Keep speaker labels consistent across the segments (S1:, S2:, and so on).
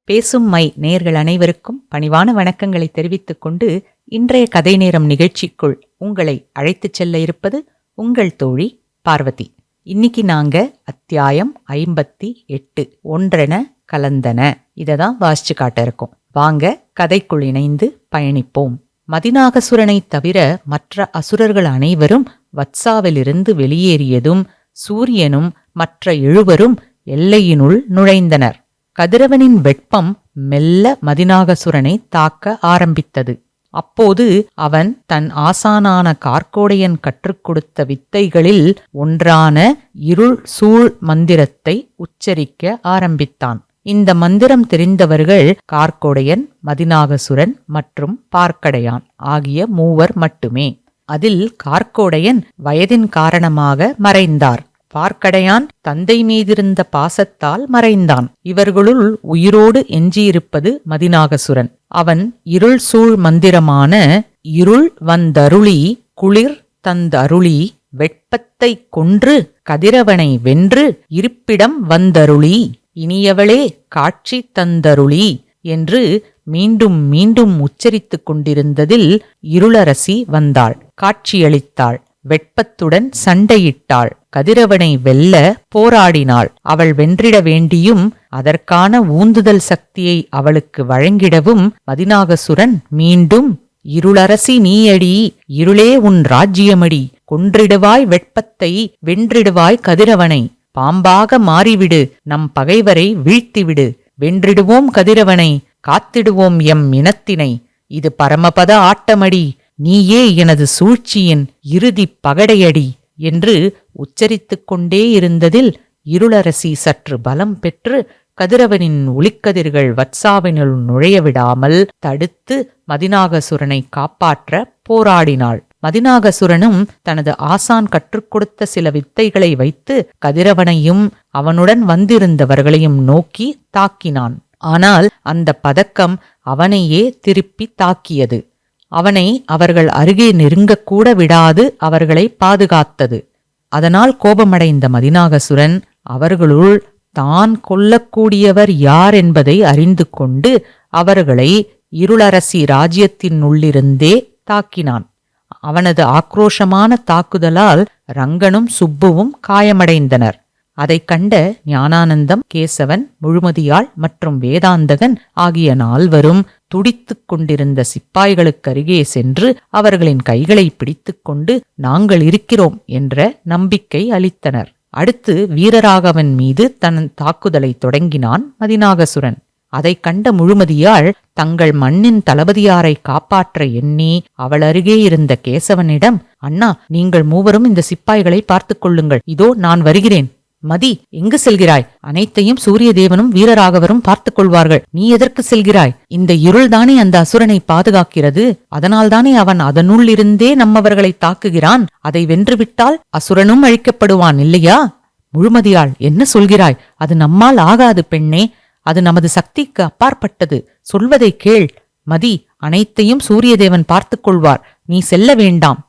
S1: பேசும் மை நேயர்கள் அனைவருக்கும் பணிவான வணக்கங்களை தெரிவித்துக் கொண்டு இன்றைய கதை நேரம் நிகழ்ச்சிக்குள் உங்களை அழைத்துச் செல்ல இருப்பது உங்கள் தோழி பார்வதி. இன்னைக்கு நாங்க அத்தியாயம் 58 ஒன்றென கலந்தன இததான் வாசிச்சு காட்ட இருக்கோம். வாங்க கதைக்குள் இணைந்து பயணிப்போம். மதிநாகசுரனை தவிர மற்ற அசுரர்கள் அனைவரும் வத்சாவிலிருந்து வெளியேறியதும் சூரியனும் மற்ற 7வரும் எல்லையினுள் நுழைந்தனர். கதிரவனின் வெப்பம் மெல்ல மதிநாகசுரனை தாக்க ஆரம்பித்தது. அப்போது அவன் தன் ஆசானான கார்க்கோடையன் கற்றுக் கொடுத்த வித்தைகளில் ஒன்றான இருள் சூழ் மந்திரத்தை உச்சரிக்க ஆரம்பித்தான். இந்த மந்திரம் தெரிந்தவர்கள் கார்க்கோடையன், மதிநாகசுரன் மற்றும் பார்க்கடையான் ஆகிய 3 மட்டுமே. அதில் கார்க்கோடையன் வயதின் காரணமாக மறைந்தார். பார்க்கடையான் தந்தை மீதிருந்த பாசத்தால் மறைந்தான். இவர்களுள் உயிரோடு எஞ்சியிருப்பது மதிநாகசுரன். அவன் இருள் சூழ் மந்திரமான இருள் வந்தருளி குளிர் தந்தருளி வெட்பத்தை கொன்று கதிரவனை வென்று இருப்பிடம் வந்தருளி இனியவளே காட்சி தந்தருளி என்று மீண்டும் மீண்டும் உச்சரித்துக் கொண்டிருந்ததில் இருளரசி வந்தாள். காட்சியளித்தாள். வெட்பத்துடன் சண்டையிட்டாள். கதிரவனை வெல்ல போராடினாள். அவள் வென்றிட வேண்டியும் அதற்கான ஊந்துதல் சக்தியை அவளுக்கு வழங்கிடவும் மதிநாகசுரன் மீண்டும் இருளரசி நீயடி, இருளே உன் ராஜ்யமடி, கொன்றிடுவாய் வெட்பத்தை, வென்றிடுவாய் கதிரவனை, பாம்பாக மாறிவிடு, நம் பகைவரை வீழ்த்திவிடு, வென்றிடுவோம் கதிரவனை, காத்திடுவோம் எம் இனத்தினை, இது பரமபத ஆட்டமடி, நீயே எனது சூழ்ச்சியின் இறுதி பகடையடி என்று உச்சரித்துக் கொண்டே இருந்ததில் இருளரசி சற்று பலம் பெற்று கதிரவனின் ஒளிக்கதிர்கள் வத்சாவினுள் நுழைய விடாமல் தடுத்து மதிநாகசுரனை காப்பாற்ற போராடினாள். மதிநாகசுரனும் தனது ஆசான் கற்றுக் கொடுத்த சில வித்தைகளை வைத்து கதிரவனையும் அவனுடன் வந்திருந்தவர்களையும் நோக்கி தாக்கினான். ஆனால் அந்த பதக்கம் அவனையே திருப்பி தாக்கியது. அவனை அவர்கள் அருகே நெருங்கக்கூட விடாது அவர்களை பாதுகாத்தது. அதனால் கோபமடைந்த மதிநாகசுரன் அவர்களுள் தான் கொல்லக்கூடியவர் யார் என்பதை அறிந்து கொண்டு அவர்களை இருளரசி ராஜ்யத்தினுள்ளிருந்தே தாக்கினான். அவனது ஆக்ரோஷமான தாக்குதலால் ரங்கனும் சுப்புவும் காயமடைந்தனர். அதைக் கண்ட ஞானானந்தம், கேசவன், முழுமதியாள் மற்றும் வேதாந்தகன் ஆகிய 4வரும் துடித்துக் கொண்டிருந்த சிப்பாய்களுக்கருகே சென்று அவர்களின் கைகளை பிடித்துக்கொண்டு நாங்கள் இருக்கிறோம் என்ற நம்பிக்கை அளித்தனர். அடுத்து வீரராகவன் மீது தன் தாக்குதலை தொடங்கினான் மதிநாகசுரன். அதைக் கண்ட முழுமதியாள் தங்கள் மண்ணின் தளபதியாரை காப்பாற்ற எண்ணி அவள் அருகே இருந்த கேசவனிடம், அண்ணா, நீங்கள் 3வரும் இந்த சிப்பாய்களை பார்த்துக் கொள்ளுங்கள், இதோ நான் வருகிறேன். மதி, எங்கு செல்கிறாய்? அனைத்தையும் சூரிய தேவனும் வீரராகவரும் பார்த்துக் கொள்வார்கள். நீ எதற்கு செல்கிறாய்? இந்த இருள்தானே அந்த அசுரனை பாதுகாக்கிறது. அதனால்தானே அவன் அதனுள்ளிருந்தே நம்மவர்களை தாக்குகிறான். அதை வென்றுவிட்டால் அசுரனும் அழிக்கப்படுவான் இல்லையா? முழுமதியாள், என்ன சொல்கிறாய்? அது நம்மால் ஆகாது பெண்ணே. அது நமது சக்திக்கு அப்பாற்பட்டது. சொல்வதை கேள். மதி, அனைத்தையும் சூரியதேவன் பார்த்துக் கொள்வார். நீ செல்ல வேண்டாம்.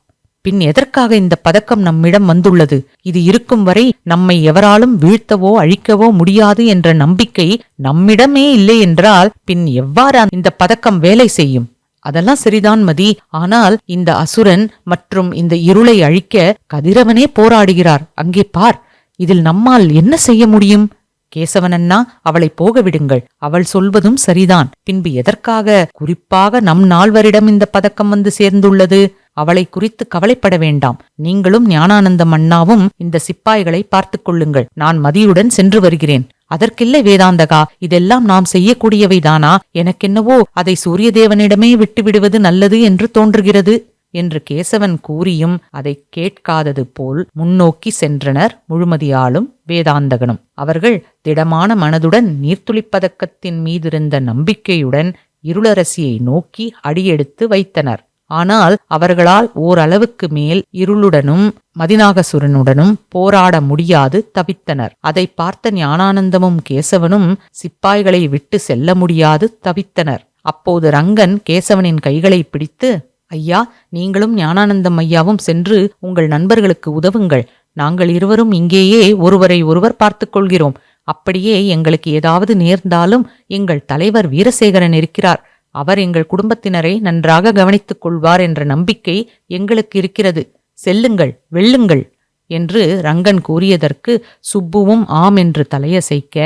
S1: பின் எதற்காக இந்த பதக்கம் நம்மிடம் வந்துள்ளது? இது இருக்கும் வரை நம்மை எவராலும் வீழ்த்தவோ அழிக்கவோ முடியாது என்ற நம்பிக்கை நம்மிடமே இல்லை என்றால் பின் எவ்வாறு இந்த பதக்கம் வேலை செய்யும்? அதெல்லாம் சரிதான் மதி. ஆனால் இந்த அசுரன் மற்றும் இந்த இருளை அழிக்க கதிரவனே போராடுகிறார். அங்கே பார். இதில் நம்மால் என்ன செய்ய முடியும்? கேசவனண்ணா, அவளை போக விடுங்கள். அவள் சொல்வதும் சரிதான். பின்பு எதற்காக குறிப்பாக நம் 4வரிடம் இந்த பதக்கம் வந்து சேர்ந்துள்ளது? அவளை குறித்து கவலைப்பட வேண்டாம். நீங்களும் ஞானானந்தம் அண்ணாவும் இந்த சிப்பாய்களை பார்த்துக் கொள்ளுங்கள். நான் மதியுடன் சென்று வருகிறேன். அதற்கில்லை வேதாந்தகா, இதெல்லாம் நாம் செய்யக்கூடியவைதானா? எனக்கென்னவோ அதை சூரியதேவனிடமே விட்டுவிடுவது நல்லது என்று தோன்றுகிறது என்று கேசவன் கூறியும் அதை கேட்காதது போல் முன்னோக்கி சென்றனர் முழுமதியாளும் வேதாந்தகனும். அவர்கள் திடமான மனதுடன் நீர்த்துளிப்பதக்கத்தின் மீதிருந்த நம்பிக்கையுடன் இருளரசியை நோக்கி அடியெடுத்து வைத்தனர். ஆனால் அவர்களால் ஓரளவுக்கு மேல் இருளுடனும் மதிநாகசுரனுடனும் போராட முடியாது தவித்தனர். அதை பார்த்த ஞானானந்தமும் கேசவனும் சிப்பாய்களை விட்டு செல்ல முடியாது தவித்தனர். அப்போது ரங்கன் கேசவனின் கைகளை பிடித்து, ஐயா, நீங்களும் ஞானானந்தம் ஐயாவும் சென்று உங்கள் நண்பர்களுக்கு உதவுங்கள். நாங்கள் இருவரும் இங்கேயே ஒருவரை ஒருவர் பார்த்துக் கொள்கிறோம். அப்படியே எங்களுக்கு ஏதாவது நேர்ந்தாலும் எங்கள் தலைவர் வீரசேகரன் இருக்கிறார். அவர் எங்கள் குடும்பத்தினரை நன்றாக கவனித்துக் கொள்வார் என்ற நம்பிக்கை எங்களுக்கு இருக்கிறது. செல்லுங்கள், வெல்லுங்கள் என்று ரங்கன் கூறியதற்கு சுப்புவும் ஆம் என்று தலையசைக்க,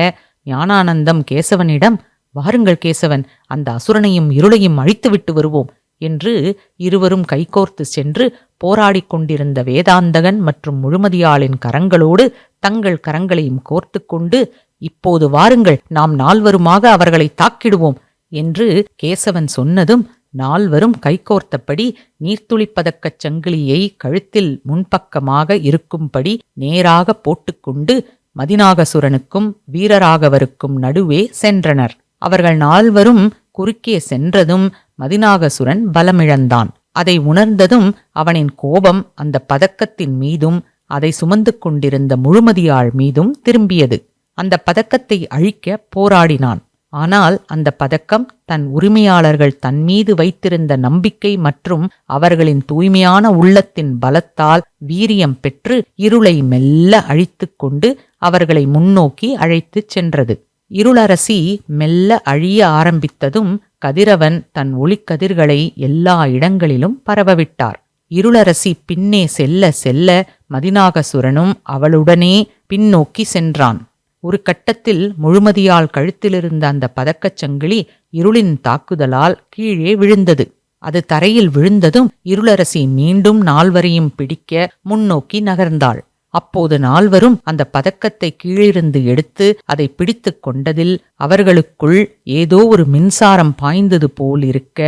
S1: ஞானானந்தம் கேசவனிடம், வாருங்கள் கேசவன், அந்த அசுரனையும் இருளையும் அழித்துவிட்டு வருவோம் என்று இருவரும் கைகோர்த்து சென்று போராடிக் கொண்டிருந்த வேதாந்தகன் மற்றும் முழுமதியாளின் கரங்களோடு தங்கள் கரங்களையும் கோர்த்து கொண்டு, இப்போது வாருங்கள், நாம் நால்வருமாக அவர்களை தாக்கிடுவோம் என்று கேசவன் சொன்னதும் நால்வரும் கைகோர்த்தபடி நீர்த்துளிப்பதக்கச் சங்கிலியை கழுத்தில் முன்பக்கமாக இருக்கும்படி நேராக போட்டுக்கொண்டு மதிநாகசுரனுக்கும் வீரராகவருக்கும் நடுவே சென்றனர். அவர்கள் நால்வரும் குறுக்கே சென்றதும் மதிநாகசுரன் பலமிழந்தான். அதை உணர்ந்ததும் அவனின் கோபம் அந்த பதக்கத்தின் மீதும் அதை சுமந்து கொண்டிருந்த முழுமதியாள் மீதும் திரும்பியது. அந்த பதக்கத்தை அழிக்க போராடினான். ஆனால் அந்த பதக்கம் தன் உரிமையாளர்கள் தன்மீது வைத்திருந்த நம்பிக்கை மற்றும் அவர்களின் தூய்மையான உள்ளத்தின் பலத்தால் வீரியம் பெற்று இருளை மெல்ல அழித்துக் கொண்டு அவர்களை முன்னோக்கி அழைத்துச் சென்றது. இருளரசி மெல்ல அழிய ஆரம்பித்ததும் கதிரவன் தன் ஒளிக்கதிர்களை எல்லா இடங்களிலும் பரவவிட்டார். இருளரசி பின்னே செல்ல செல்ல மதிநாகசுரனும் அவளுடனே பின்னோக்கி சென்றான். ஒரு கட்டத்தில் முழுமதியால் கழுத்திலிருந்த அந்த பதக்கச் சங்கிலி இருளின் தாக்குதலால் கீழே விழுந்தது. அது தரையில் விழுந்ததும் இருளரசி மீண்டும் நால்வரையும் பிடிக்க முன்னோக்கி நகர்ந்தாள். அப்போது நால்வரும் அந்த பதக்கத்தை கீழிருந்து எடுத்து அதை பிடித்து கொண்டதில் அவர்களுக்குள் ஏதோ ஒரு மின்சாரம் பாய்ந்தது போல் இருக்க,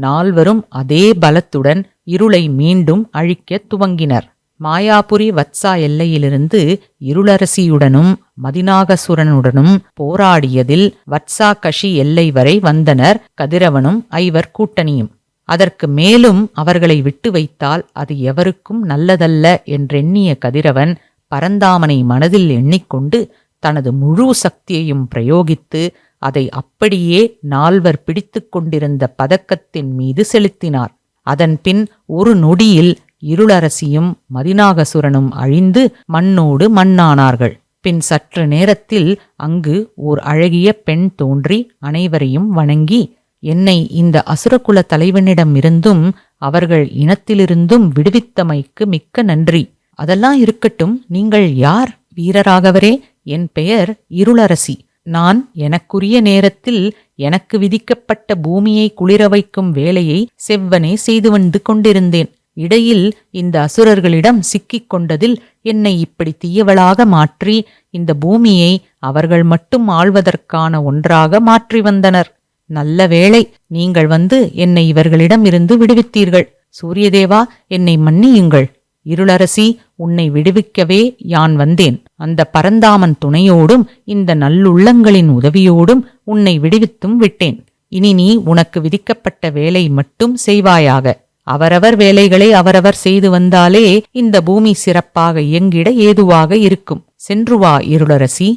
S1: நால்வரும் அதே பலத்துடன் இருளை மீண்டும் அழிக்க துவங்கினர். மாயாபுரி வத்சா எல்லையிலிருந்து இருளரசியுடனும் மதிநாகசுரனுடனும் போராடியதில் வத்சா கஷி எல்லை வரை வந்தனர் கதிரவனும் ஐவர் கூட்டணியும். அதற்கு மேலும் அவர்களை விட்டு வைத்தால் அது எவருக்கும் நல்லதல்ல என்றெண்ணிய கதிரவன் பரந்தாமனை மனதில் எண்ணிக்கொண்டு தனது முழு சக்தியையும் பிரயோகித்து அதை அப்படியே நால்வர் பிடித்து கொண்டிருந்த பதக்கத்தின் மீது செலுத்தினார். அதன்பின் ஒரு நொடியில் இருளரசியும் மதிநாகசுரனும் அழிந்து மண்ணோடு மண்ணானார்கள். பின் சற்று நேரத்தில் அங்கு ஓர் அழகிய பெண் தோன்றி அனைவரையும் வணங்கி, என்னை இந்த அசுரகுல தலைவனிடமிருந்தும் அவர்கள் இனத்திலிருந்தும் விடுவித்தமைக்கு மிக்க நன்றி. அதெல்லாம் இருக்கட்டும், நீங்கள் யார்? வீரராகவரே, என் பெயர் இருளரசி. நான் எனக்குரிய நேரத்தில் எனக்கு விதிக்கப்பட்ட பூமியை குளிர வைக்கும் வேலையை செவ்வனே செய்து வந்து கொண்டிருந்தேன். இடையில் இந்த அசுரர்களிடம் சிக்கிக் கொண்டதில் என்னை இப்படி தீயவளாக மாற்றி இந்த பூமியை அவர்கள் மட்டும் ஆள்வதற்கான ஒன்றாக மாற்றி வந்தனர். நல்ல வேளை, நீங்கள் வந்து என்னை இவர்களிடம் இருந்து விடுவித்தீர்கள். சூரியதேவா, என்னை மன்னியுங்கள். இருளரசி, உன்னை விடுவிக்கவே யான் வந்தேன். அந்த பரந்தாமன் துணையோடும் இந்த நல்லுள்ளங்களின் உதவியோடும் உன்னை விடுவித்தும் விட்டேன். இனி நீ உனக்கு விதிக்கப்பட்ட வேலை மட்டும் செய்வாயாக. அவரவர் வேலைகளை அவரவர் செய்து வந்தாலே இந்த பூமி சிறப்பாக இயங்கிட ஏதுவாக இருக்கும். சென்று வா இருளரசி.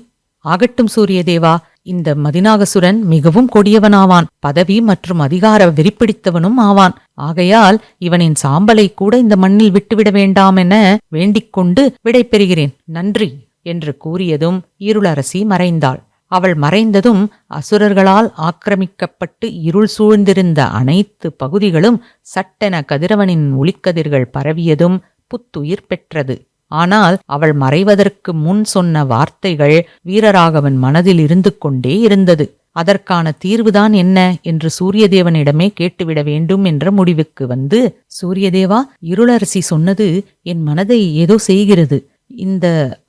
S1: ஆகட்டும் சூரியதேவா. இந்த மதிநாகசுரன் மிகவும் கொடியவனாவான். பதவி மற்றும் அதிகார வெறிப்பிடித்தவனும் ஆவான். ஆகையால் இவனின் சாம்பலை கூட இந்த மண்ணில் விட்டுவிட வேண்டாம் என வேண்டிக் கொண்டு விடை பெறுகிறேன். நன்றி என்று கூறியதும் இருளரசி மறைந்தாள். அவள் மறைந்ததும் அசுரர்களால் ஆக்கிரமிக்கப்பட்டு இருள் சூழ்ந்திருந்த அனைத்து பகுதிகளும் சட்டென கதிரவனின் ஒளிக்கதிர்கள் பரவியதும் புத்துயிர் பெற்றது. ஆனால் அவள் மறைவதற்கு முன் சொன்ன வார்த்தைகள் வீரராகவன் மனதில் இருந்து கொண்டே இருந்தது. அதற்கான தீர்வுதான் என்ன என்று சூரியதேவனிடமே கேட்டுவிட வேண்டும் என்ற முடிவுக்கு வந்து, சூரியதேவா, இருளரசி சொன்னது என் மனதை ஏதோ செய்கிறது. இந்த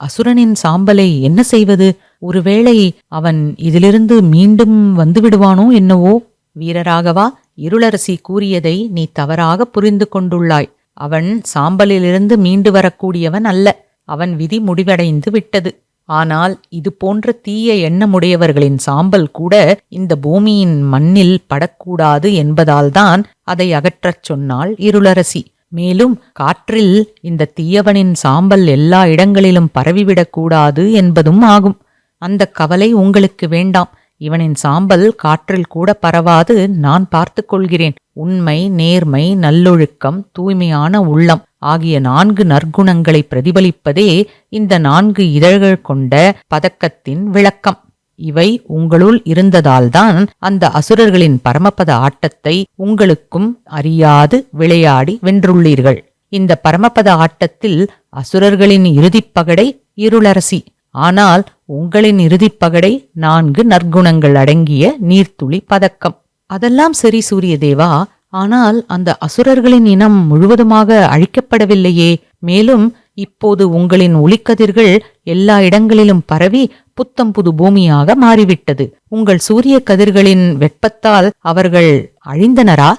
S1: அசுரனின் சாம்பலை என்ன செய்வது? ஒருவேளை அவன் இதிலிருந்து மீண்டும் வந்து விடுவானோ என்னவோ? வீரராகவா, இருளரசி கூறியதை நீ தவறாக புரிந்து கொண்டுள்ளாய். அவன் சாம்பலிலிருந்து மீண்டு வரக்கூடியவன் அல்ல. அவன் விதி முடிவடைந்து விட்டது. ஆனால் இது போன்ற தீய எண்ணமுடையவர்களின் சாம்பல் கூட இந்த பூமியின் மண்ணில் படக்கூடாது என்பதால்தான் அதை அகற்றச் சொன்னாள் இருளரசி. மேலும் காற்றில் இந்த தீயவனின் சாம்பல் எல்லா இடங்களிலும் பரவிவிடக்கூடாது என்பதும் ஆகும். அந்த கவலை உங்களுக்கு வேண்டாம். இவனின் சாம்பல் காற்றில் கூட பரவாது, நான் பார்த்து கொள்கிறேன். உண்மை, நேர்மை, நல்லொழுக்கம், தூய்மையான உள்ளம் ஆகிய 4 நற்குணங்களை பிரதிபலிப்பதே இந்த 4 இதழ்கள் கொண்ட பதக்கத்தின் விளக்கம். இவை உங்களுள் இருந்ததால்தான் அந்த அசுரர்களின் பரமபத ஆட்டத்தை உங்களுக்கும் அறியாது விளையாடி வென்றுள்ளீர்கள். இந்த பரமபத ஆட்டத்தில் அசுரர்களின் இறுதிப்பகடை இருளரசி. ஆனால் உங்களின் இறுதிப்பகடை 4 நற்குணங்கள் அடங்கிய நீர்த்துளி பதக்கம். அதெல்லாம் சரி சூரியதேவா, ஆனால் அந்த அசுரர்களின் இனம் முழுவதுமாக அழிக்கப்படவில்லையே. மேலும் இப்போது உங்களின் ஒளிக்கதிர்கள் எல்லா இடங்களிலும் பரவி புத்தம் புது பூமியாக மாறிவிட்டது. உங்கள் சூரிய கதிர்களின் வெப்பத்தால் அவர்கள் அழிந்தனரா?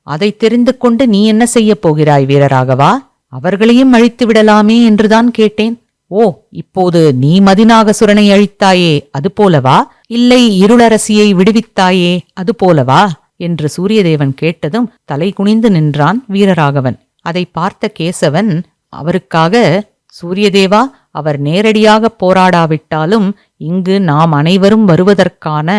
S1: அதை தெரிந்து கொண்டு நீ என்ன செய்யப் போகிறாய் வீரராகவா? அவர்களையும் அழித்து விடலாமே என்றுதான் கேட்டேன். ஓ, இப்போது நீ மதிநாகசுரனை அழித்தாயே அதுபோலவா? இல்லை, இருளரசியை விடுவித்தாயே அதுபோலவா என்று சூரியதேவன் கேட்டதும் தலை குனிந்து நின்றான் வீரராகவன். அதை பார்த்த கேசவன் அவருக்காக, சூரியதேவா, அவர் நேரடியாக போராடாவிட்டாலும் இங்கு நாம் அனைவரும் வருவதற்கான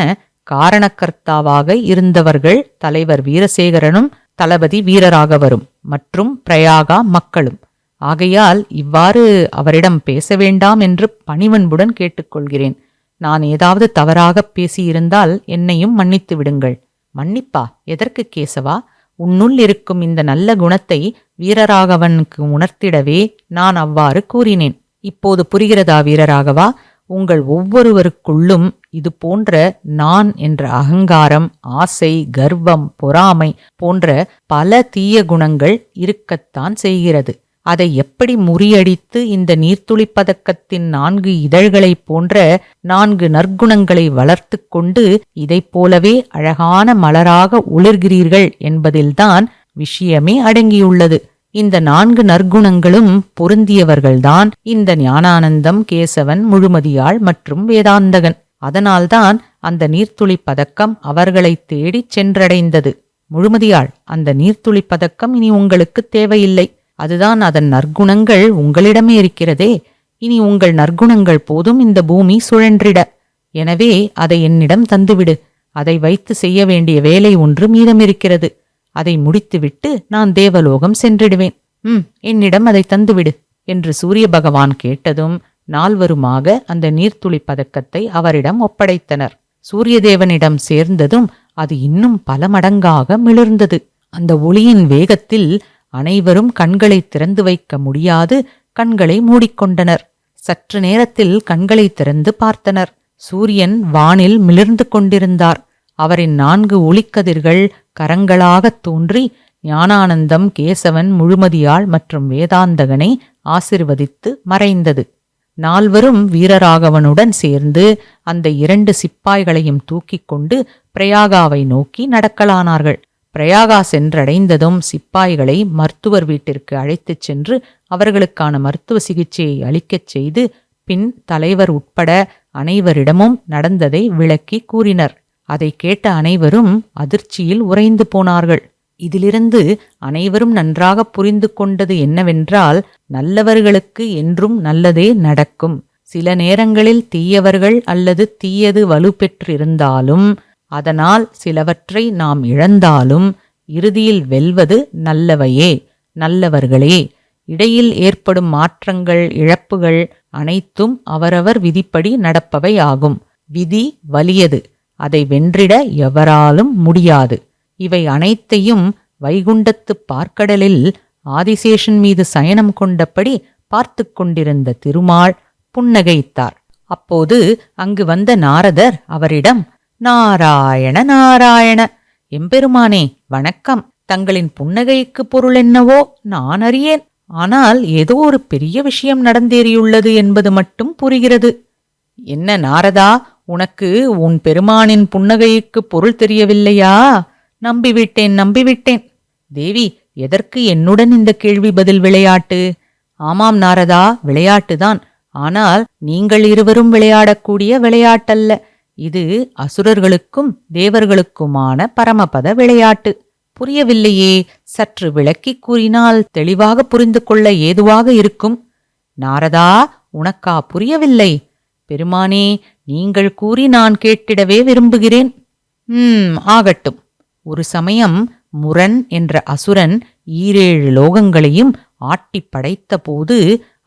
S1: காரணக்கர்த்தாவாக இருந்தவர்கள் தலைவர் வீரசேகரனும் தளபதி வீரராகவரும் மற்றும் பிரயாகா மக்களும். ஆகையால் இவ்வாறு அவரிடம் பேச வேண்டாம் என்று பணிவன்புடன் கேட்டுக்கொள்கிறேன். நான் ஏதாவது தவறாகப் பேசியிருந்தால் என்னையும் மன்னித்து விடுங்கள். மன்னிப்பா? எதற்கு கேசவா? உன்னுள் இருக்கும் இந்த நல்ல குணத்தை வீரராகவனுக்கு உணர்த்திடவே நான் அவ்வாறு கூறினேன். இப்போது புரிகிறதா வீரராகவா? உங்கள் ஒவ்வொருவருக்குள்ளும் இது போன்ற நான் என்ற அகங்காரம், ஆசை, கர்வம், பொறாமை போன்ற பல தீய குணங்கள் இருக்கத்தான் செய்கிறது. அதை எப்படி முறியடித்து இந்த நீர்த்துளி பதக்கத்தின் 4 இதழ்களைப் போன்ற 4 நற்குணங்களை வளர்த்து கொண்டு இதைப் போலவே அழகான மலராக ஒளிர்கிறீர்கள் என்பதில்தான் விஷயமே அடங்கியுள்ளது. இந்த 4 நற்குணங்களும் பொருந்தியவர்கள்தான் இந்த ஞானானந்தம், கேசவன், முழுமதியாள் மற்றும் வேதாந்தகன். அதனால்தான் அந்த நீர்த்துளி பதக்கம் அவர்களை தேடிச் சென்றடைந்தது. முழுமதியாள், அந்த நீர்த்துளி பதக்கம் இனி உங்களுக்கு தேவையில்லை. அதுதான் அதன் நற்குணங்கள் உங்களிடமே இருக்கிறதே. இனி உங்கள் நற்குணங்கள் போதும் இந்த பூமி சுழன்றிட. எனவே அதை என்னிடம் தந்துவிடு. அதை வைத்து செய்ய வேண்டிய வேலை ஒன்று மீதமிருக்கிறது. அதை முடித்துவிட்டு நான் தேவலோகம் சென்றிடுவேன். என்னிடம் அதை தந்துவிடு என்று சூரிய பகவான் கேட்டதும் 4 அந்த நீர்த்துளி பதக்கத்தை அவரிடம் ஒப்படைத்தனர். சூரியதேவனிடம் சேர்ந்ததும் அது இன்னும் பல மடங்காக மிளிர்ந்தது. அந்த ஒளியின் வேகத்தில் அனைவரும் கண்களை திறந்து வைக்க முடியாது கண்களை மூடிக்கொண்டனர். சற்று நேரத்தில் கண்களை திறந்து பார்த்தனர். சூரியன் வானில் மிளிர்ந்து கொண்டிருந்தார். அவரின் 4 ஒளிக்கதிர்கள் கரங்களாகத் தோன்றி ஞானானந்தம், கேசவன், முழுமதியாள் மற்றும் வேதாந்தகனை ஆசிர்வதித்து மறைந்தது. 4 வீரராகவனுடன் சேர்ந்து அந்த 2 சிப்பாய்களையும் தூக்கிக் கொண்டு பிரயாகாவை நோக்கி நடக்கலானார்கள். பிரயாகா சென்றடைந்ததும் சிப்பாய்களை மருத்துவர் வீட்டிற்கு அழைத்துச் சென்று அவர்களுக்கான மருத்துவ சிகிச்சையை அளிக்கச் செய்து பின் தலைவர் உட்பட அனைவரிடமும் நடந்ததை விளக்கி கூறினர். அதை கேட்ட அனைவரும் அதிர்ச்சியில் உறைந்து போனார்கள். இதிலிருந்து அனைவரும் நன்றாக புரிந்து கொண்டது என்னவென்றால், நல்லவர்களுக்கு என்றும் நல்லதே நடக்கும். சில நேரங்களில் தீயவர்கள் அல்லது தீயது வலுப்பெற்றிருந்தாலும் அதனால் சிலவற்றை நாம் இழந்தாலும் இறுதியில் வெல்வது நல்லவையே, நல்லவர்களே. இடையில் ஏற்படும் மாற்றங்கள், இழப்புகள் அனைத்தும் அவரவர் விதிப்படி நடப்பவை ஆகும். விதி வலியது, அதை வென்றிட எவராலும் முடியாது. இவை அனைத்தையும் வைகுண்டத்து பார்க்கடலில் ஆதிசேஷன் மீது சயனம் கொண்டபடி பார்த்து கொண்டிருந்த திருமால் புன்னகைத்தார். அப்போது அங்கு வந்த நாரதர் அவரிடம், நாராயண நாராயண, எம்பெருமானே வணக்கம். தங்களின் புன்னகைக்கு பொருள் என்னவோ நான் அறியேன். ஆனால் ஏதோ ஒரு பெரிய விஷயம் நடந்தேறியுள்ளது என்பது மட்டும் புரிகிறது. என்ன நாரதா, உனக்கு உன் பெருமானின் புன்னகைக்கு பொருள் தெரியவில்லையா? நம்பிவிட்டேன். தேவி, எதற்கு என்னுடன் இந்த கேள்வி பதில் விளையாட்டு? ஆமாம் நாரதா, விளையாட்டுதான். ஆனால் நீங்கள் இருவரும் விளையாடக்கூடிய விளையாட்டல்ல. இது அசுரர்களுக்கும் தேவர்களுக்குமான பரமபத விளையாட்டு. புரியவில்லையே, சற்று விளக்கி கூறினால் தெளிவாக புரிந்து கொள்ள ஏதுவாக இருக்கும். நாரதா, உனக்கா புரியவில்லை? பெருமானே, நீங்கள் கூறி நான் கேட்டிடவே விரும்புகிறேன். ஆகட்டும். ஒரு சமயம் முரன் என்ற அசுரன் 7 லோகங்களையும் ஆட்டி படைத்த போது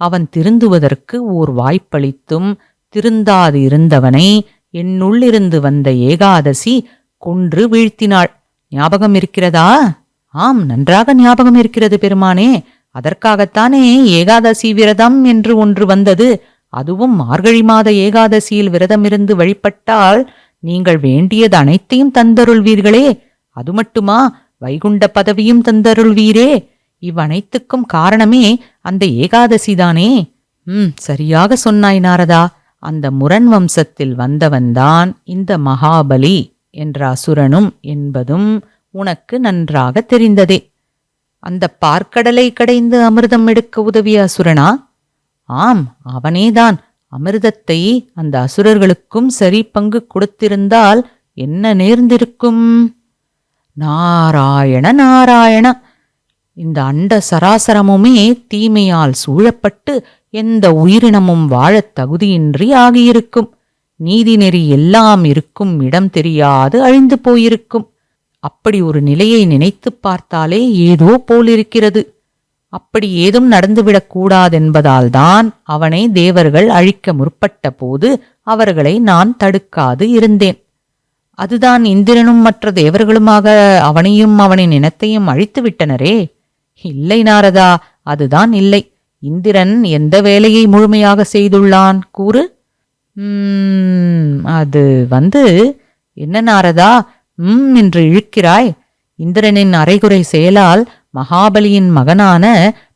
S1: அவன் திருந்துவதற்கு ஓர் வாய்ப்பளித்தும் திருந்தாது இருந்தவனை என்னுள்ளிருந்து வந்த ஏகாதசி கொன்று வீழ்த்தினாள். ஞாபகம் இருக்கிறதா? ஆம், நன்றாக ஞாபகம் இருக்கிறது பெருமானே. அதற்காகத்தானே ஏகாதசி விரதம் என்று ஒன்று வந்தது. அதுவும் மார்கழி மாத ஏகாதசியில் விரதமிருந்து வழிபட்டால் நீங்கள் வேண்டியது அனைத்தையும் தந்தருள்வீர்களே. அது மட்டுமா, வைகுண்ட பதவியும் தந்தருள்வீரே. இவ்வனைத்துக்கும் காரணமே அந்த ஏகாதசிதானே. சரியாக சொன்னாய் நாரதா. அந்த முரண் வம்சத்தில் வந்தவன்தான் இந்த மகாபலி என்ற அசுரனும் என்பதும் உனக்கு நன்றாக தெரிந்ததே. அந்த பார்க்கடலை கடைந்து அமிர்தம் எடுக்க உதவிய அசுரனா? ஆம், அவனேதான். அமிர்தத்தை அந்த அசுரர்களுக்கும் சரி பங்கு கொடுத்திருந்தால் என்ன நேர்ந்திருக்கும்? நாராயண நாராயண! இந்த அண்ட சராசரமுமே தீமையால் சூழப்பட்டு எந்த உயிரினமும் வாழத் தகுதியின்றி ஆகியிருக்கும். நீதி நெறி எல்லாம் இருக்கும் இடம் தெரியாது அழிந்து போயிருக்கும். அப்படி ஒரு நிலையை நினைத்துப் பார்த்தாலே ஏதோ போலிருக்கிறது. அப்படி ஏதும் நடந்துவிடக் கூடாதென்பதால்தான் அவனை தேவர்கள் அழிக்க முற்பட்ட போது அவர்களை நான் தடுக்காது இருந்தேன். அதுதான் இந்திரனும் மற்ற தேவர்களுமாக அவனையும் அவனின் இனத்தையும் அழித்து விட்டனரே. இல்லை நாரதா, அதுதான் இல்லை. இந்திரன் எந்த வேலையை முழுமையாக செய்துள்ளான் கூறு? அது என்ன நாரதா என்று இழுக்கிறாய்? இந்திரனின் அரைகுறை செயலால் மகாபலியின் மகனான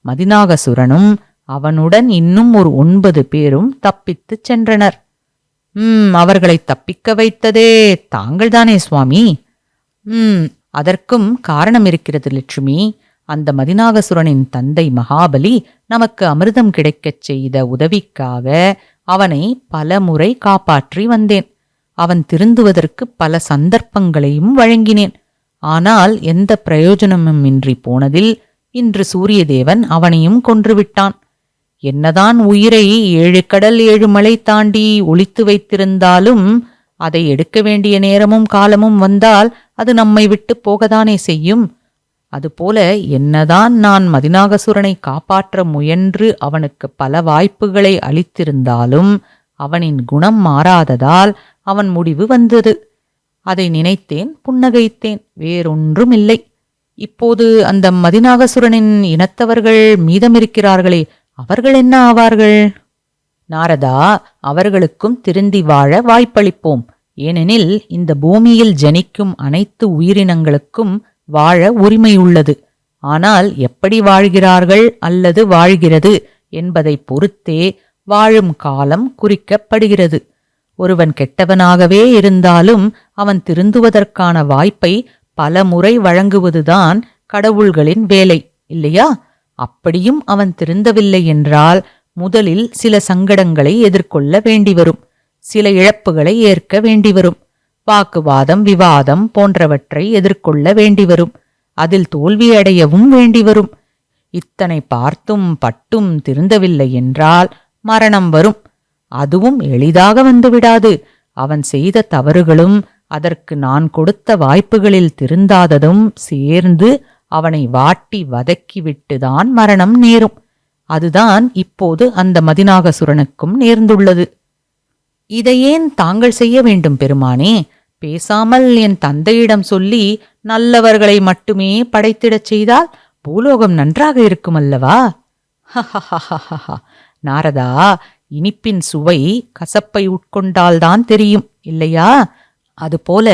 S1: மதிநாகசுரனும் அவனுடன் இன்னும் ஒரு 9 பேரும் தப்பித்துச் சென்றனர். அவர்களை தப்பிக்க வைத்ததே தாங்கள்தானே சுவாமி? அதற்கும் காரணம் இருக்கிறது லட்சுமி. அந்த மதிநாகசுரனின் தந்தை மகாபலி நமக்கு அமிர்தம் கிடைக்கச் செய்த உதவிக்காக அவனை பல முறை காப்பாற்றி வந்தேன். அவன் திருந்துவதற்கு பல சந்தர்ப்பங்களையும் வழங்கினேன். ஆனால் எந்த பிரயோஜனமுமின்றி போனதில் இன்று சூரியதேவன் அவனையும் கொன்றுவிட்டான். என்னதான் உயிரை 7 கடல் 7 மலை தாண்டி ஒளித்து வைத்திருந்தாலும் அதை எடுக்க வேண்டிய நேரமும் காலமும் வந்தால் அது நம்மை விட்டு போகத்தானே செய்யும். அதுபோல என்னதான் நான் மதிநாகசுரனை காப்பாற்ற முயன்று அவனுக்கு பல வாய்ப்புகளை அளித்திருந்தாலும் அவனின் குணம் மாறாததால் அவன் முடிவு வந்தது. அதை நினைத்தேன், புன்னகைத்தேன், வேறொன்றுமில்லை. இப்போது அந்த மதிநாகசுரனின் இனத்தவர்கள் மீதமிருக்கிறார்களே, அவர்கள் என்ன ஆவார்கள்? நாரதா, அவர்களுக்கும் திருந்தி வாழ வாய்ப்பளிப்போம். ஏனெனில் இந்த பூமியில் ஜனிக்கும் அனைத்து உயிரினங்களுக்கும் வாழ உரிமையுள்ளது. ஆனால் எப்படி வாழ்கிறார்கள் அல்லது வாழ்கிறது என்பதை பொறுத்தே வாழும் காலம் குறிக்கப்படுகிறது. ஒருவன் கெட்டவனாகவே இருந்தாலும் அவன் திருந்துவதற்கான வாய்ப்பை பல முறை வழங்குவதுதான் கடவுள்களின் வேலை, இல்லையா? அப்படியும் அவன் திருந்தவில்லை என்றால் முதலில் சில சங்கடங்களை எதிர்கொள்ள வேண்டிவரும், சில இழப்புகளை ஏற்க வேண்டிவரும், வாக்குவாதம் விவாதம் போன்றவற்றை எதிர்கொள்ள வேண்டிவரும், அதில் தோல்வியடையவும் வேண்டிவரும். இத்தனை பார்த்தும் பட்டும் திருந்தவில்லை என்றால் மரணம் வரும். அதுவும் எளிதாக வந்துவிடாது. அவன் செய்த தவறுகளும் அதற்கு நான் கொடுத்த வாய்ப்புகளில் திருந்தாததும் சேர்ந்து அவனை வாட்டி வதக்கிவிட்டுதான் மரணம் நேரும். அதுதான் இப்போது அந்த மதிநாகசுரனுக்கும் நேர்ந்துள்ளது. இதையேன் தாங்கள் செய்ய வேண்டும் பெருமானே? பேசாமல் என் தந்தையிடம் சொல்லி நல்லவர்களை மட்டுமே படைத்திடச் செய்தால் பூலோகம் நன்றாக இருக்குமல்லவா? நாரதா, இனிப்பின் சுவை கசப்பை உட்கொண்டால்தான் தெரியும், இல்லையா? அதுபோல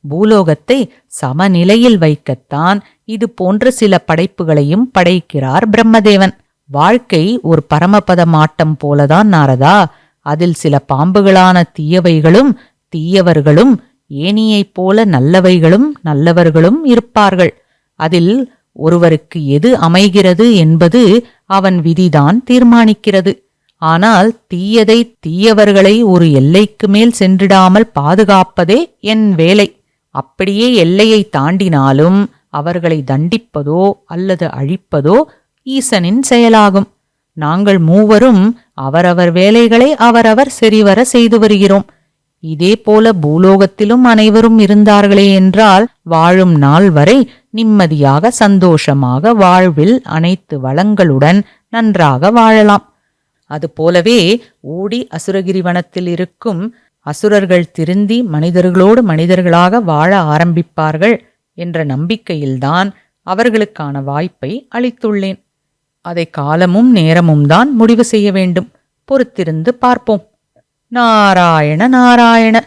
S1: பூலோகத்தை சமநிலையில் வைக்கத்தான் இது போன்ற சில படைப்புகளையும் படைக்கிறார் பிரம்மதேவன். வாழ்க்கை ஒரு பரமபதம் ஆட்டம் போலதான் நாரதா. அதில் சில பாம்புகளான தீயவைகளும் தீயவர்களும் ஏனியைப் போல நல்லவைகளும் நல்லவர்களும் இருப்பார்கள். அதில் ஒருவருக்கு எது அமைகிறது என்பது அவன் விதிதான் தீர்மானிக்கிறது. ஆனால் தீயதை தீயவர்களை ஒரு எல்லைக்கு மேல் சென்றிடாமல் பாதுகாப்பதே என் வேலை. அப்படியே எல்லையை தாண்டினாலும் அவர்களை தண்டிப்பதோ அல்லது அழிப்பதோ ஈசனின் செயலாகும். நாங்கள் மூவரும் அவரவர் வேலைகளை அவரவர் சரிவர செய்து வருகிறோம். இதே போல பூலோகத்திலும் அனைவரும் இருந்தார்களே என்றால் வாழும் நாள் வரை நிம்மதியாக சந்தோஷமாக வாழ்வில் அனைத்து வளங்களுடன் நன்றாக வாழலாம். அதுபோலவே ஊடி அசுரகிரிவனத்தில் இருக்கும் அசுரர்கள் திருந்தி மனிதர்களோடு மனிதர்களாக வாழ ஆரம்பிப்பார்கள் என்ற நம்பிக்கையில்தான் அவர்களுக்கான வாய்ப்பை அளித்துள்ளேன். அதை காலமும் நேரமும் தான் முடிவு செய்ய வேண்டும். பொறுத்திருந்து பார்ப்போம். நாராயண நாராயண.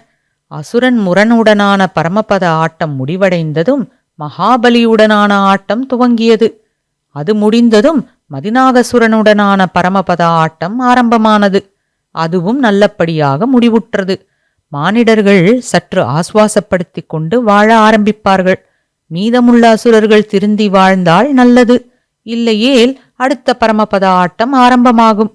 S1: அசுரன் முரனுடனான பரமபத ஆட்டம் முடிவடைந்ததும் மகாபலியுடனான ஆட்டம் துவங்கியது. அது முடிந்ததும் மதிநாகசுரனுடனான பரமபத ஆட்டம் ஆரம்பமானது. அதுவும் நல்லபடியாக முடிவுற்றது. மானிடர்கள் சற்று ஆசுவாசப்படுத்திக் கொண்டு வாழ ஆரம்பிப்பார்கள். மீதமுள்ள அசுரர்கள் திருந்தி வாழ்ந்தால் நல்லது. இல்லையேல் அடுத்த பரமபத ஆட்டம் ஆரம்பமாகும்.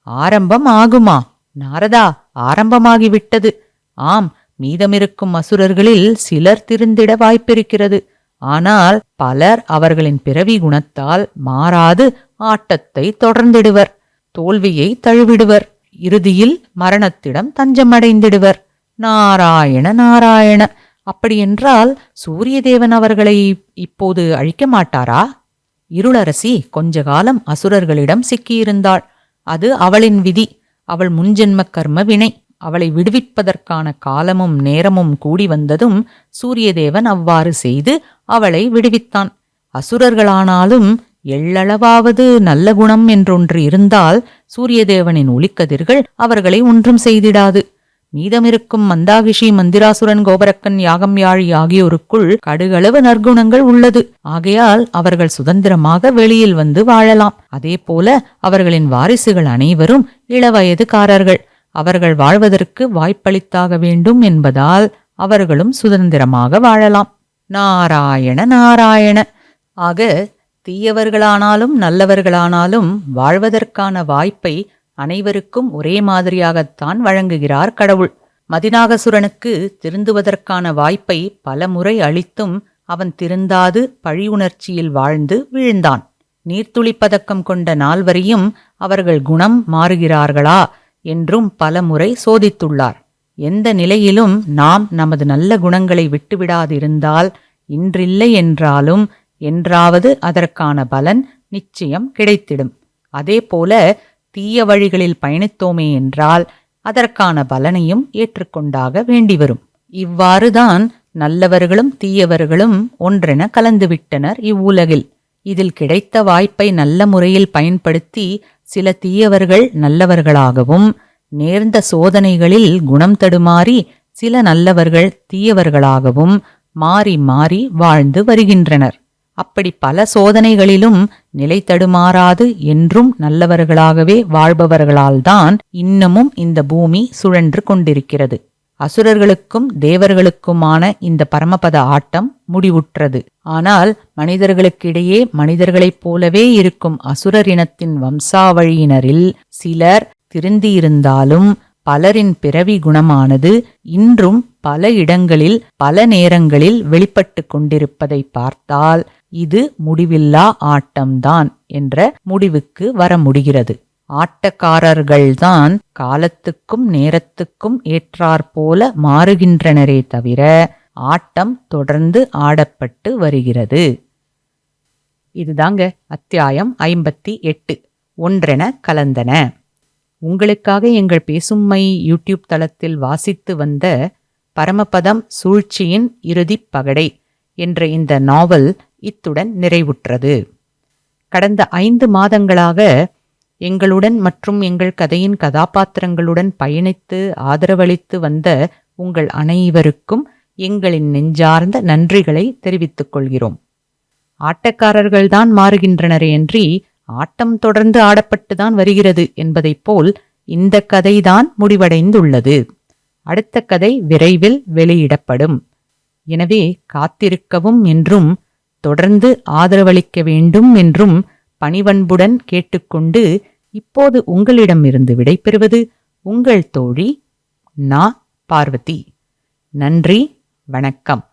S1: ஆரம்பம் ஆகுமா? நாரதா, ஆரம்பமாகிவிட்டது. ஆம், மீதமிருக்கும் அசுரர்களில் சிலர் திருந்திட வாய்ப்பிருக்கிறது. ஆனால் பலர் அவர்களின் பிறவி குணத்தால் மாறாது ஆட்டத்தை தொடர்ந்திடுவர். தோல்வியை தழுவிடுவர். இறுதியில் மரணத்திடம் தஞ்சமடைந்திடுவர். நாராயண நாராயண. அப்படியென்றால் சூரியதேவன் அவர்களை இப்போது அழிக்க மாட்டாரா? இருளரசி கொஞ்ச காலம் அசுரர்களிடம் சிக்கியிருந்தாள். அது அவளின் விதி. அவள் முன்ஜென்ம கர்ம வினை. அவளை விடுவிப்பதற்கான காலமும் நேரமும் கூடி வந்ததும் சூரியதேவன் அவ்வாறு செய்து அவளை விடுவித்தான். அசுரர்களானாலும் எள்ளளவாவது நல்ல குணம் என்றொன்று இருந்தால் சூரியதேவனின் ஒளிக்கதிர்கள் அவர்களை ஒன்றும் செய்திடாது. மீதமிருக்கும் மந்தாகிஷி, மந்திராசுரன், கோபரக்கன், யாகம்யாழி ஆகியோருக்குள் கடுகளவு நற்குணங்கள் உள்ளது. ஆகையால் அவர்கள் சுதந்திரமாக வெளியில் வந்து வாழலாம். அதே போல அவர்களின் வாரிசுகள் அனைவரும் இளவயதுக்காரர்கள். அவர்கள் வாழ்வதற்கு வாய்ப்பளித்தாக வேண்டும் என்பதால் அவர்களும் சுதந்திரமாக வாழலாம். நாராயண நாராயண. ஆக தீயவர்களானாலும் நல்லவர்களானாலும் வாழ்வதற்கான வாய்ப்பை அனைவருக்கும் ஒரே மாதிரியாகத்தான் வழங்குகிறார் கடவுள். மதிநாகசுரனுக்கு திருந்துவதற்கான வாய்ப்பை பல முறை அளித்தும் அவன் திருந்தாது பழி உணர்ச்சியில் வாழ்ந்து வீழ்ந்தான். நீர்த்துளி பதக்கம் கொண்ட நால்வரையும் அவர்கள் குணம் மாறுகிறார்களா என்றும் பல முறை சோதித்துள்ளார். எந்த நிலையிலும் நாம் நமது நல்ல குணங்களை விட்டுவிடாதிருந்தால் இன்றில்லை என்றாலும் என்றாவது அதற்கான பலன் நிச்சயம் கிடைத்திடும். அதேபோல தீய வழிகளில் பயணித்தோமே என்றால் அதற்கான பலனையும் ஏற்றுக்கொண்டாக வேண்டிவரும். இவ்வாறுதான் நல்லவர்களும் தீயவர்களும் ஒன்றென கலந்துவிட்டனர் இவ்வுலகில். இதில் கிடைத்த வாய்ப்பை நல்ல முறையில் பயன்படுத்தி சில தீயவர்கள் நல்லவர்களாகவும், நேர்ந்த சோதனைகளில் குணம் தடுமாறி சில நல்லவர்கள் தீயவர்களாகவும் மாறி மாறி வாழ்ந்து வருகின்றனர். அப்படி பல சோதனைகளிலும் நிலை தடுமாறாது என்றும் நல்லவர்களாகவே வாழ்பவர்களால்தான் இன்னமும் இந்த பூமி சுழன்று கொண்டிருக்கிறது. அசுரர்களுக்கும் தேவர்களுக்குமான இந்த பரமபத ஆட்டம் முடிவுற்றது. ஆனால் மனிதர்களுக்கிடையே மனிதர்களைப் போலவே இருக்கும் அசுரர் இனத்தின் வம்சாவழியினரில் சிலர் திருந்தியிருந்தாலும் பலரின் பிறவி குணமானது இன்றும் பல இடங்களில் பல நேரங்களில் வெளிப்பட்டு கொண்டிருப்பதை பார்த்தால் இது முடிவில்லா ஆட்டம்தான் என்ற முடிவுக்கு வர முடிகிறது. ஆட்டக்காரர்கள்தான் காலத்துக்கும் நேரத்துக்கும் ஏற்றாற்போல மாறுகின்றனரே தவிர ஆட்டம் தொடர்ந்து ஆடப்பட்டு வருகிறது. இதுதாங்க அத்தியாயம் 58. ஒன்றென கலந்தன. உங்களுக்காக எங்கள் பேசும்மை யூடியூப் தளத்தில் வாசித்து வந்த பரமபதம் சூழ்ச்சியின் இறுதிப் பகடை என்ற இந்த நாவல் இத்துடன் நிறைவுற்றது. கடந்த 5 மாதங்களாக எங்களுடன் மற்றும் எங்கள் கதையின் கதாபாத்திரங்களுடன் பயணித்து ஆதரவளித்து வந்த உங்கள் அனைவருக்கும் எங்களின் நெஞ்சார்ந்த நன்றிகளை தெரிவித்துக் கொள்கிறோம். ஆட்டக்காரர்கள்தான் மாறுகின்றனரேயன்றி ஆட்டம் தொடர்ந்து ஆடப்பட்டுதான் வருகிறது என்பதைப் போல் இந்த கதைதான் முடிவடைந்துள்ளது. அடுத்த கதை விரைவில் வெளியிடப்படும். எனவே காத்திருக்கவும் என்றும் தொடர்ந்து ஆதரவளிக்க வேண்டும் என்றும் பணிவன்புடன் கேட்டுக்கொண்டு இப்போது உங்களிடமிருந்து விடைபெறுவது உங்கள் தோழி நா. பார்வதி. நன்றி, வணக்கம்.